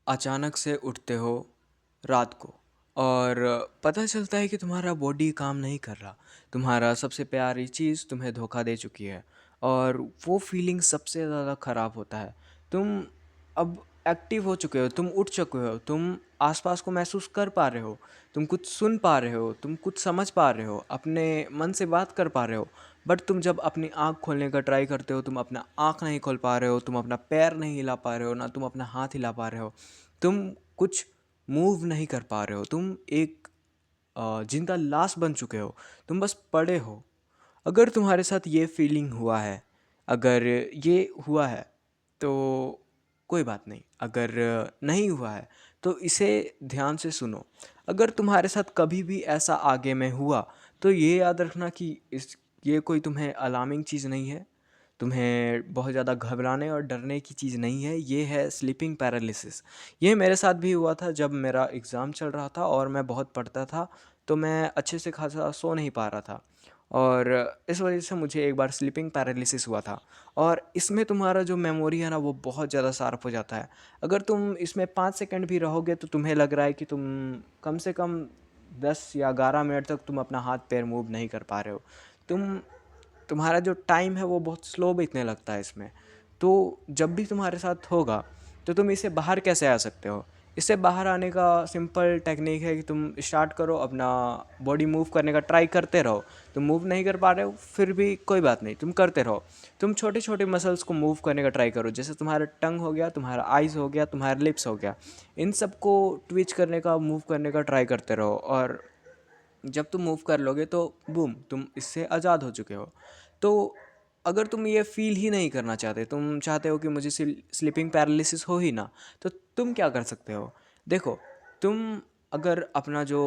अचानक से उठते हो रात को और पता चलता है कि तुम्हारा बॉडी काम नहीं कर रहा। तुम्हारा सबसे प्यारी चीज़ तुम्हें धोखा दे चुकी है और वो फीलिंग सबसे ज़्यादा ख़राब होता है। तुम अब एक्टिव हो चुके हो, तुम उठ चुके हो, तुम आसपास को महसूस कर पा रहे हो, तुम कुछ सुन पा रहे हो, तुम कुछ समझ पा रहे हो, अपने मन से बात कर पा रहे हो। बट तुम जब अपनी आँख खोलने का ट्राई करते हो, तुम अपना आँख नहीं खोल पा रहे हो, तुम अपना पैर नहीं हिला पा रहे हो, ना तुम अपना हाथ हिला पा रहे हो। तुम कुछ मूव नहीं कर पा रहे हो, तुम एक जिंदा लाश बन चुके हो, तुम बस पड़े हो। अगर तुम्हारे साथ ये फीलिंग हुआ है, अगर ये हुआ है तो कोई बात नहीं। अगर नहीं हुआ है तो इसे ध्यान से सुनो। अगर तुम्हारे साथ कभी भी ऐसा आगे में हुआ तो ये याद रखना कि इस ये कोई तुम्हें अलार्मिंग चीज़ नहीं है, तुम्हें बहुत ज़्यादा घबराने और डरने की चीज़ नहीं है। ये है स्लीपिंग पैरालिसिस। ये मेरे साथ भी हुआ था जब मेरा एग्ज़ाम चल रहा था और मैं बहुत पढ़ता था, तो मैं अच्छे से खासा सो नहीं पा रहा था और इस वजह से मुझे एक बार स्लीपिंग पैरालिसिस हुआ था। और इसमें तुम्हारा जो मेमोरी है ना वो बहुत ज़्यादा शार्प हो जाता है। अगर तुम इसमें 5 सेकंड भी रहोगे तो तुम्हें लग रहा है कि तुम कम से कम 10 या 11 मिनट तक तुम अपना हाथ पैर मूव नहीं कर पा रहे हो। तुम्हारा जो टाइम है वो बहुत स्लो बीतने लगता है इसमें। तो जब भी तुम्हारे साथ होगा तो तुम इससे बाहर कैसे आ सकते हो? इससे बाहर आने का सिंपल टेक्निक है कि तुम स्टार्ट करो, अपना बॉडी मूव करने का ट्राई करते रहो। तुम मूव नहीं कर पा रहे हो फिर भी कोई बात नहीं, तुम करते रहो। तुम छोटे छोटे मसल्स को मूव करने का ट्राई करो, जैसे तुम्हारा टंग हो गया, तुम्हारा आइज़ हो गया, तुम्हारा लिप्स हो गया। इन सब को ट्विच करने का, मूव करने का ट्राई करते रहो और जब तुम मूव कर लोगे तो बूम, तुम इससे आज़ाद हो चुके हो। तो अगर तुम ये फील ही नहीं करना चाहते, तुम चाहते हो कि मुझे स्लीपिंग पैरालिसिस हो ही ना, तो तुम क्या कर सकते हो? देखो, तुम अगर अपना जो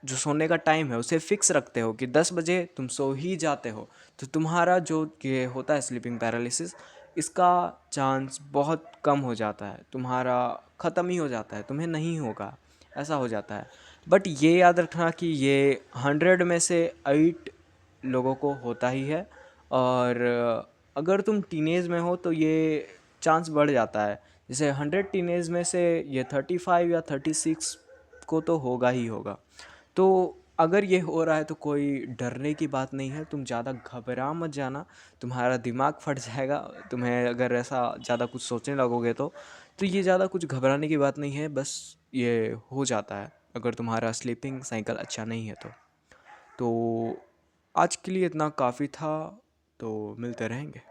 जो सोने का टाइम है उसे फिक्स रखते हो कि 10 बजे तुम सो ही जाते हो, तो तुम्हारा जो ये होता है स्लीपिंग पैरालिसिस, इसका चांस बहुत कम हो जाता है। तुम्हारा ख़त्म ही हो जाता है, तुम्हें नहीं होगा, ऐसा हो जाता है। बट ये याद रखना कि ये 100 में से 8 लोगों को होता ही है। और अगर तुम टीनेज में हो तो ये चांस बढ़ जाता है। जैसे 100 टीनेज में से ये 35 या 36 को तो होगा ही होगा। तो अगर ये हो रहा है तो कोई डरने की बात नहीं है, तुम ज़्यादा घबरा मत जाना। तुम्हारा दिमाग फट जाएगा, तुम्हें अगर ऐसा ज़्यादा कुछ सोचने लगोगे तो ये ज़्यादा कुछ घबराने की बात नहीं है, बस ये हो जाता है अगर तुम्हारा स्लीपिंग साइकिल अच्छा नहीं है तो आज के लिए इतना काफ़ी था। तो मिलते रहेंगे।